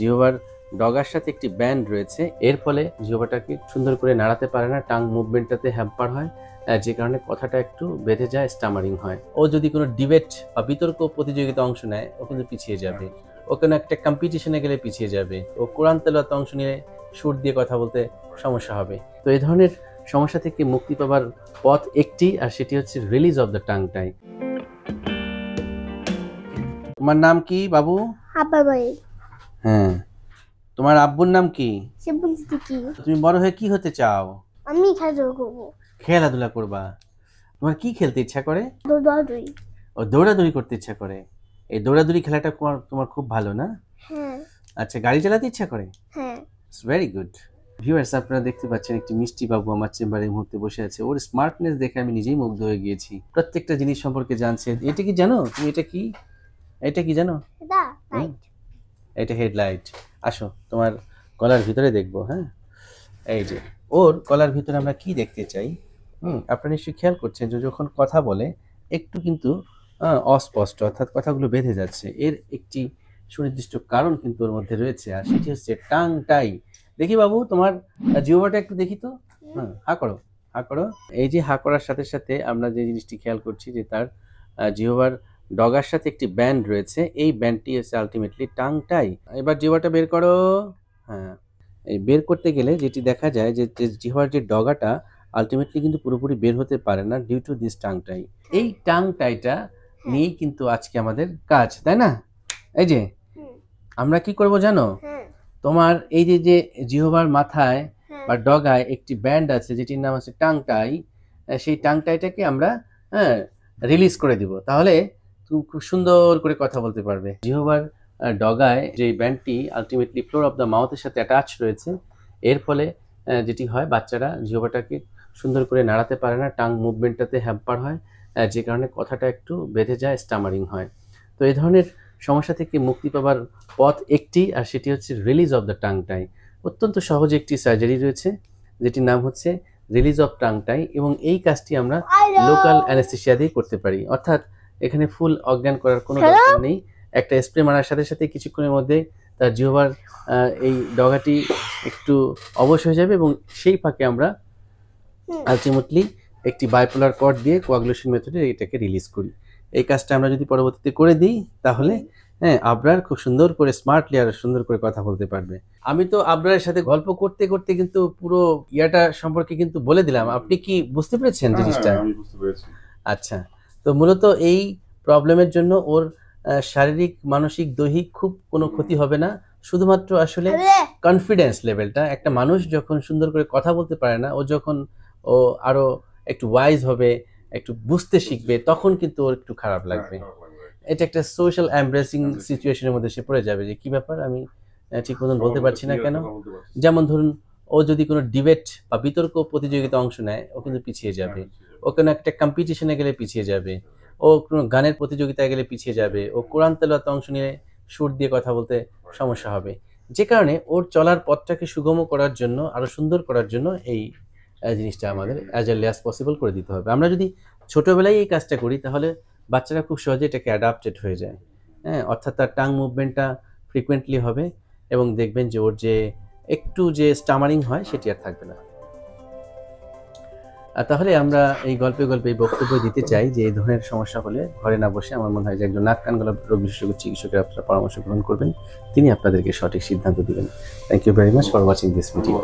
জিহ্বার ডগার সাথে একটি ব্যান্ড রয়েছে, এর ফলে জিহ্বাটাকে সুন্দর করে নাড়াতে পারে না, টাং মুভমেন্টটাতে হ্যাম্পার হয়, যে কারণে কথাটা একটু বেঁধে যায়, স্টামারিং হয়। ও যদি কোনো ডিবেট বা বিতর্ক প্রতিযোগিতা অংশ নেয়, ও কিন্তু পিছিয়ে যাবে। ও কোনো একটা কম্পিটিশনে গেলে পিছিয়ে যাবে। ও কোরআন তেলাওয়াতে অংশ নিয়ে সুর দিয়ে কথা বলতে সমস্যা হবে। তো এই ধরনের সমস্যা থেকে মুক্তি পাবার পথ একটি, আর সেটি হচ্ছে রিলিজ অফ দ্য টাং টাই। তোমার নাম কি বাবু? আব্বা ভাই। হ্যাঁ, তোমার আব্বুর নাম কি? শিবুল সিদ্দিকী। তুমি বড় হয়ে কি হতে চাও? আমি খেলাধুলা করবো। খেলাধুলা করবা? তোমার কি খেলতে ইচ্ছা করে? দৌড়াদৌড়ি। ও, দৌড়াদৌড়ি করতে ইচ্ছা করে। এই দৌড়াদৌড়ি খেলাটা তোমার খুব ভালো না? হ্যাঁ। আচ্ছা, গাড়ি চালাতে ইচ্ছা করে? হ্যাঁ। It's very good. ভিউয়ার্স, আপনারা দেখতে পাচ্ছেন একটি মিষ্টি বাবু আমার চেম্বারে এই মুহূর্তে বসে আছে। ওর স্মার্টনেস দেখে আমি নিজেই মুগ্ধ হয়ে গিয়েছি। প্রত্যেকটা জিনিস সম্পর্কে জানছে। এটা কি জানো তুমি? এটা কি জানো? এটা হেডলাইট। আসো, তোমার গলার ভিতরে দেখবো। হ্যাঁ, এই যে ওর গলার ভিতরে আমরা কি দেখতে চাই। আপনারা নিশ্চয়ই খেয়াল করছেন যে যখন কথা বলে একটু কিন্তু অস্পষ্ট, অর্থাৎ কথাগুলো বেঁধে যাচ্ছে। এর একটি সুনির্দিষ্ট কারণ কিন্তু ওর মধ্যে রয়েছে, আর সেটি হচ্ছে টাং টাই। দেখি বাবু, তোমার জিহ্বাটা একটু দেখি তো। হা করো, হা করো। এই যে হা করার সাথে সাথে আমরা যে জিনিসটি খেয়াল করছি যে তার জিহ্বার ডগার সাথে একটি ব্যান্ড রয়েছে। এই ব্যান্ডটি হচ্ছে আলটিমেটলি টাং টাই। এবার জিহ্বাটা বের করো। হ্যাঁ, এই বের করতে গেলে যেটি দেখা যায় যে জিহ্বার যে ডগাটা আলটিমেটলি কিন্তু পুরোপুরি বের হতে পারে না ডিউ টু দিস টাং টাই। এই টাং টাইটা নিয়েই কিন্তু আজকে আমাদের কাজ, তাই না? এই যে আমরা কি করব জানো? তোমার এই যে জিহ্বার মাথায় বা ডগায় একটি ব্যান্ড আছে যেটির নাম আছে টাং টাই। সেই টাং টাইটাকে আমরা রিলিজ করে দিব, তাহলে তুমি খুব সুন্দর করে কথা বলতে পারবে। জিহ্বার ডগায় যে ব্যান্ডটি আলটিমেটলি ফ্লোর অফ দ্য মাউথের সাথে অ্যাটাচ রয়েছে, এর ফলে যেটি হয়, বাচ্চারা জিহ্বাটাকে সুন্দর করে নাড়াতে পারে না, টাং মুভমেন্টটাতে হ্যাম্পার হয়, যে কারণে কথাটা একটু বেঁধে যায়, স্টামারিং হয়। তো এই ধরনের সমস্যা থেকে মুক্তি পাবার পথ একটি, আর সেটি হচ্ছে রিলিজ অফ দ্য টাং টাই। অত্যন্ত সহজ একটি সার্জারি রয়েছে যেটির নাম হচ্ছে রিলিজ অফ টাং টাই, এবং এই কাজটি আমরা লোকাল অ্যানেস্থেসিয়া দিয়ে করতে পারি। অর্থাৎ এখানে ফুল অজ্ঞান করার কোনো দরকার নেই। একটা স্প্রে মারার সাথে সাথে কিছুক্ষণের মধ্যে তার জিহ্বার এই ডগাটি একটু অবশ হয়ে যাবে, এবং সেই ফাঁকে আমরা আলটিমেটলি একটি বাইপোলার কর্ড দিয়ে কোয়াগুলেশন মেথডে এটাকে রিলিজ করি। এই কাজটা আমরা যদি পরবর্তীতে করে দিই, তাহলে আবরার খুব সুন্দর করে স্মার্টলি আর সুন্দর করে কথা বলতে পারবে। আমি তো আবরারের সাথে গল্প করতে করতে কিন্তু পুরো ইয়াটা সম্পর্কে কিন্তু বলে দিলাম। আপনি কি বুঝতে পেরেছেন জিনিসটা? আমি বুঝতে পেরেছি। আচ্ছা, তো মূলত এই প্রবলেমের জন্য ওর শারীরিক, মানসিক, দৈহিক খুব কোনো ক্ষতি হবে না। শুধুমাত্র আসলে কনফিডেন্স লেভেলটা, একটা মানুষ যখন সুন্দর করে কথা বলতে পারে না, ও আরো একটু ওয়াইজ হবে, একটু বুঝতে শিখবে, তখন কিন্তু ওর একটু খারাপ লাগবে। এটা একটা সোশ্যাল এমব্রেসিং সিচুয়েশনের মধ্যে সে পড়ে যাবে যে কি ব্যাপার, আমি ঠিক মতন বলতে পারছি না কেন। যেমন ধরুন, ও যদি কোনো ডিবেট বা বিতর্ক প্রতিযোগিতা অংশ নেয়, ও কিন্তু পিছিয়ে যাবে। ও কোনো একটা কম্পিটিশনে গেলে পিছিয়ে যাবে। ও কোনো গানের প্রতিযোগিতায় গেলে পিছিয়ে যাবে। ও কোরআন তেলাওয়াতে অংশ নিয়ে সুর দিয়ে কথা বলতে সমস্যা হবে। যে কারণে ওর চলার পথটাকে সুগম করার জন্য, আরো সুন্দর করার জন্য এই জিনিসটা আমাদের অ্যাজ আর্লি অ্যাজ পসিবল করে দিতে হবে। আমরা যদি ছোটবেলায় এই কাজটা করি, তাহলে বাচ্চারা খুব সহজে এটাকে অ্যাডাপ্টেড হয়ে যায়। অর্থাৎ তার টাং মুভমেন্টটা ফ্রিকুয়েন্টলি হবে, এবং দেখবেন যে ওর যে একটু যে স্টামারিং হয় সেটি আর থাকবে না। আর তাহলে আমরা এই গল্পে গল্পে বক্তব্য দিতে চাই যে এই ধরনের সমস্যা হলে ঘরে না বসে, আমার মনে হয় যে একজন নাক কান গলা রোগ বিশেষজ্ঞ চিকিৎসকের আপনারা পরামর্শ গ্রহণ করবেন, তিনি আপনাদেরকে সঠিক সিদ্ধান্ত দিবেন। Thank you very much for watching this video.